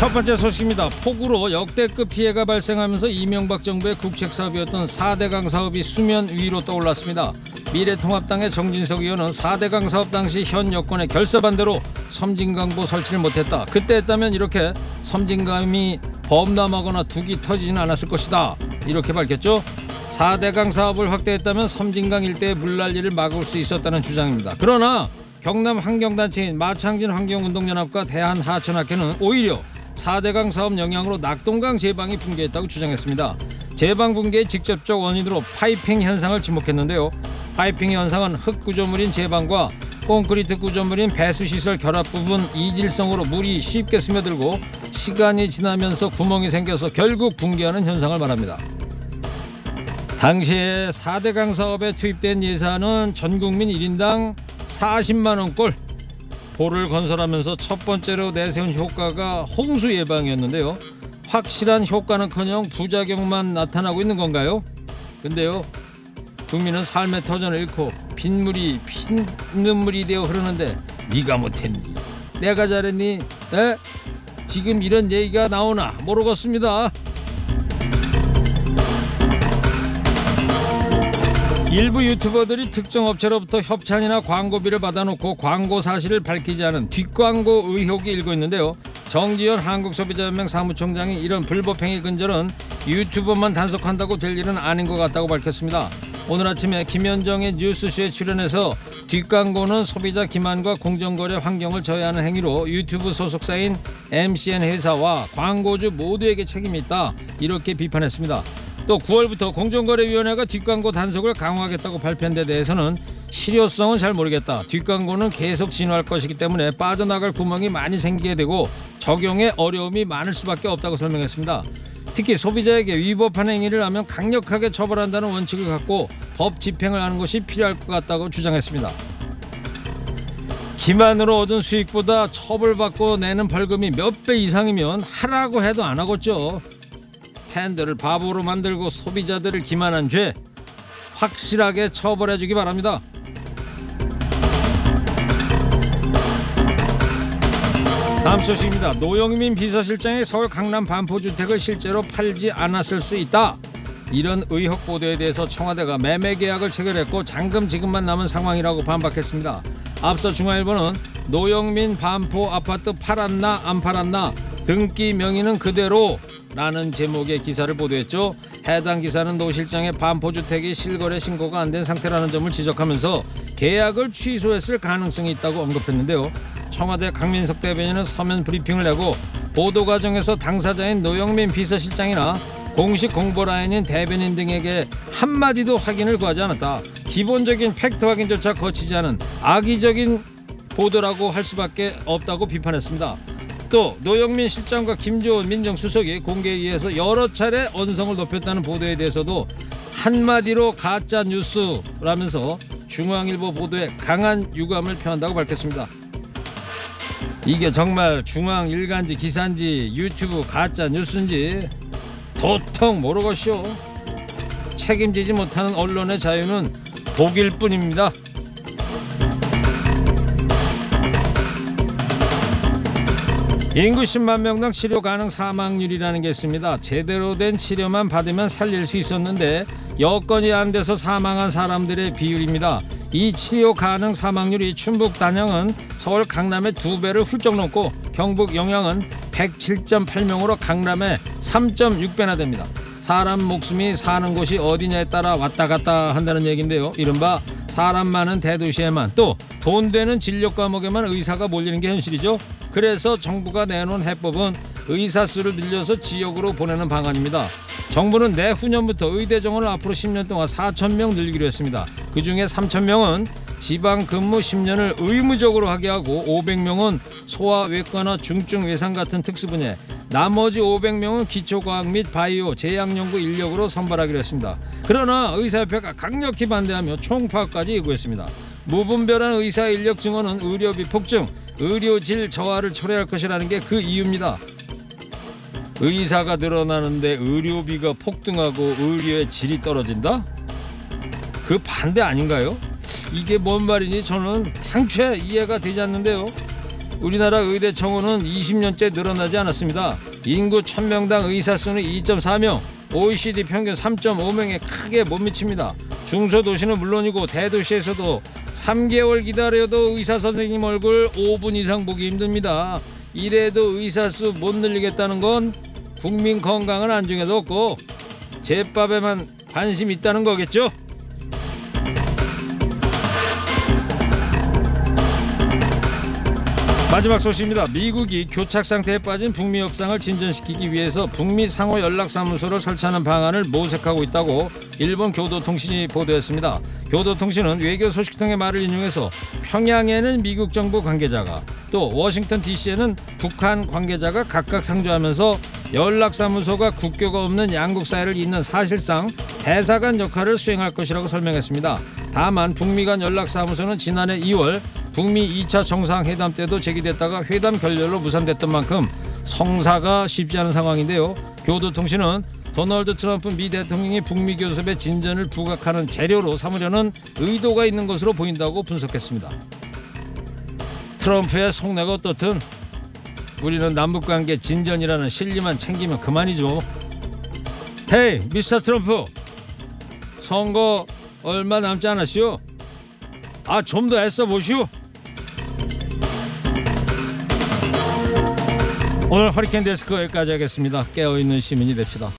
첫 번째 소식입니다. 폭우로 역대급 피해가 발생하면서 이명박 정부의 국책사업이었던 4대강 사업이 수면 위로 떠올랐습니다. 미래통합당의 정진석 의원은 4대강 사업 당시 현 여권의 결사반대로 섬진강보 설치를 못했다. 그때 했다면 이렇게 섬진강이 범람하거나 둑이 터지지는 않았을 것이다. 이렇게 밝혔죠. 4대강 사업을 확대했다면 섬진강 일대의 물난리를 막을 수 있었다는 주장입니다. 그러나 경남 환경단체인 마창진 환경운동연합과 대한하천학회는 오히려 4대강 사업 영향으로 낙동강 제방이 붕괴했다고 주장했습니다. 제방 붕괴의 직접적 원인으로 파이핑 현상을 지목했는데요. 파이핑 현상은 흙 구조물인 제방과 콘크리트 구조물인 배수시설 결합 부분 이질성으로 물이 쉽게 스며들고 시간이 지나면서 구멍이 생겨서 결국 붕괴하는 현상을 말합니다. 당시에 4대강 사업에 투입된 예산은 전국민 1인당 40만원꼴. 보를 건설하면서 첫 번째로 내세운 효과가 홍수 예방이었는데요. 확실한 효과는커녕 부작용만 나타나고 있는 건가요? 근데요, 국민은 삶의 터전을 잃고 빗물이 피눈물이 되어 흐르는데 네가 못했니? 내가 잘했니? 에? 지금 이런 얘기가 나오나 모르겠습니다. 일부 유튜버들이 특정 업체로부터 협찬이나 광고비를 받아놓고 광고 사실을 밝히지 않은 뒷광고 의혹이 일고 있는데요. 정지현 한국소비자연맹 사무총장이 이런 불법행위 근절은 유튜버만 단속한다고 될 일은 아닌 것 같다고 밝혔습니다. 오늘 아침에 김현정의 뉴스쇼에 출연해서 뒷광고는 소비자 기만과 공정거래 환경을 저해하는 행위로 유튜브 소속사인 MCN 회사와 광고주 모두에게 책임이 있다, 이렇게 비판했습니다. 또 9월부터 공정거래위원회가 뒷광고 단속을 강화하겠다고 발표한 데 대해서는 실효성은 잘 모르겠다. 뒷광고는 계속 진화할 것이기 때문에 빠져나갈 구멍이 많이 생기게 되고 적용에 어려움이 많을 수밖에 없다고 설명했습니다. 특히 소비자에게 위법한 행위를 하면 강력하게 처벌한다는 원칙을 갖고 법 집행을 하는 것이 필요할 것 같다고 주장했습니다. 기만으로 얻은 수익보다 처벌받고 내는 벌금이 몇 배 이상이면 하라고 해도 안 하겠죠. 팬들을 바보로 만들고 소비자들을 기만한 죄 확실하게 처벌해주기 바랍니다. 다음 소식입니다. 노영민 비서실장이 서울 강남 반포주택을 실제로 팔지 않았을 수 있다, 이런 의혹 보도에 대해서 청와대가 매매 계약을 체결했고 잔금 지급만 남은 상황이라고 반박했습니다. 앞서 중앙일보는 노영민 반포 아파트 팔았나 안 팔았나 등기 명의는 그대로 라는 제목의 기사를 보도했죠. 해당 기사는 노 실장의 반포주택이 실거래 신고가 안 된 상태라는 점을 지적하면서 계약을 취소했을 가능성이 있다고 언급했는데요. 청와대 강민석 대변인은 서면 브리핑을 내고 보도 과정에서 당사자인 노영민 비서실장이나 공식 공보라인인 대변인 등에게 한마디도 확인을 구하지 않았다. 기본적인 팩트 확인조차 거치지 않은 악의적인 보도라고 할 수밖에 없다고 비판했습니다. 또 노영민 실장과 김조은 민정수석이 공개에 의해서 여러 차례 언성을 높였다는 보도에 대해서도 한마디로 가짜 뉴스라면서 중앙일보 보도에 강한 유감을 표한다고 밝혔습니다. 이게 정말 중앙일간지 기사인지 유튜브 가짜 뉴스인지 도통 모르겠쇼. 책임지지 못하는 언론의 자유는 독일 뿐입니다. 인구 10만 명당 치료 가능 사망률이라는 게 있습니다. 제대로 된 치료만 받으면 살릴 수 있었는데 여건이 안 돼서 사망한 사람들의 비율입니다. 이 치료 가능 사망률이 충북 단양은 서울 강남의 2배를 훌쩍 넘고 경북 영양은 107.8명으로 강남의 3.6배나 됩니다. 사람 목숨이 사는 곳이 어디냐에 따라 왔다 갔다 한다는 얘기인데요. 이른바 사람 많은 대도시에만 또 돈 되는 진료 과목에만 의사가 몰리는 게 현실이죠. 그래서 정부가 내놓은 해법은 의사 수를 늘려서 지역으로 보내는 방안입니다. 정부는 내후년부터 의대 정원을 앞으로 10년 동안 4,000명 늘리기로 했습니다. 그중에 3,000명은 지방 근무 10년을 의무적으로 하게 하고 500명은 소아외과나 중증외상 같은 특수분야, 나머지 500명은 기초과학 및 바이오, 제약연구 인력으로 선발하기로 했습니다. 그러나 의사협회가 강력히 반대하며 총파업까지 요구했습니다. 무분별한 의사 인력 증원은 의료비 폭증, 의료질 저하를 초래할 것이라는 게 그 이유입니다. 의사가 늘어나는데 의료비가 폭등하고 의료의 질이 떨어진다? 그 반대 아닌가요? 이게 뭔 말인지 저는 당최 이해가 되지 않는데요. 우리나라 의대 청원은 20년째 늘어나지 않았습니다. 인구 1000명당 의사 수는 2.4명, OECD 평균 3.5명에 크게 못 미칩니다. 중소도시는 물론이고 대도시에서도 3개월 기다려도 의사 선생님 얼굴 5분 이상 보기 힘듭니다. 이래도 의사 수 못 늘리겠다는 건 국민 건강은 안중에도 없고 제밥에만 관심 있다는 거겠죠? 마지막 소식입니다. 미국이 교착 상태에 빠진 북미 협상을 진전시키기 위해서 북미 상호 연락사무소를 설치하는 방안을 모색하고 있다고 일본 교도통신이 보도했습니다. 교도통신은 외교 소식통의 말을 인용해서 평양에는 미국 정부 관계자가 또 워싱턴 DC에는 북한 관계자가 각각 상주하면서 연락사무소가 국교가 없는 양국 사이를 잇는 사실상 대사관 역할을 수행할 것이라고 설명했습니다. 다만 북미 간 연락사무소는 지난해 2월 북미 2차 정상회담 때도 제기됐다가 회담 결렬로 무산됐던 만큼 성사가 쉽지 않은 상황인데요. 교도통신은 도널드 트럼프 미 대통령이 북미 교섭의 진전을 부각하는 재료로 삼으려는 의도가 있는 것으로 보인다고 분석했습니다. 트럼프의 속내가 어떻든 우리는 남북관계 진전이라는 실리만 챙기면 그만이죠. 헤이 미스터 트럼프, 선거 얼마 남지 않았시오? 좀 더 애써 보시오. 오늘 허리케인 데스크 여기까지 하겠습니다. 깨어있는 시민이 됩시다.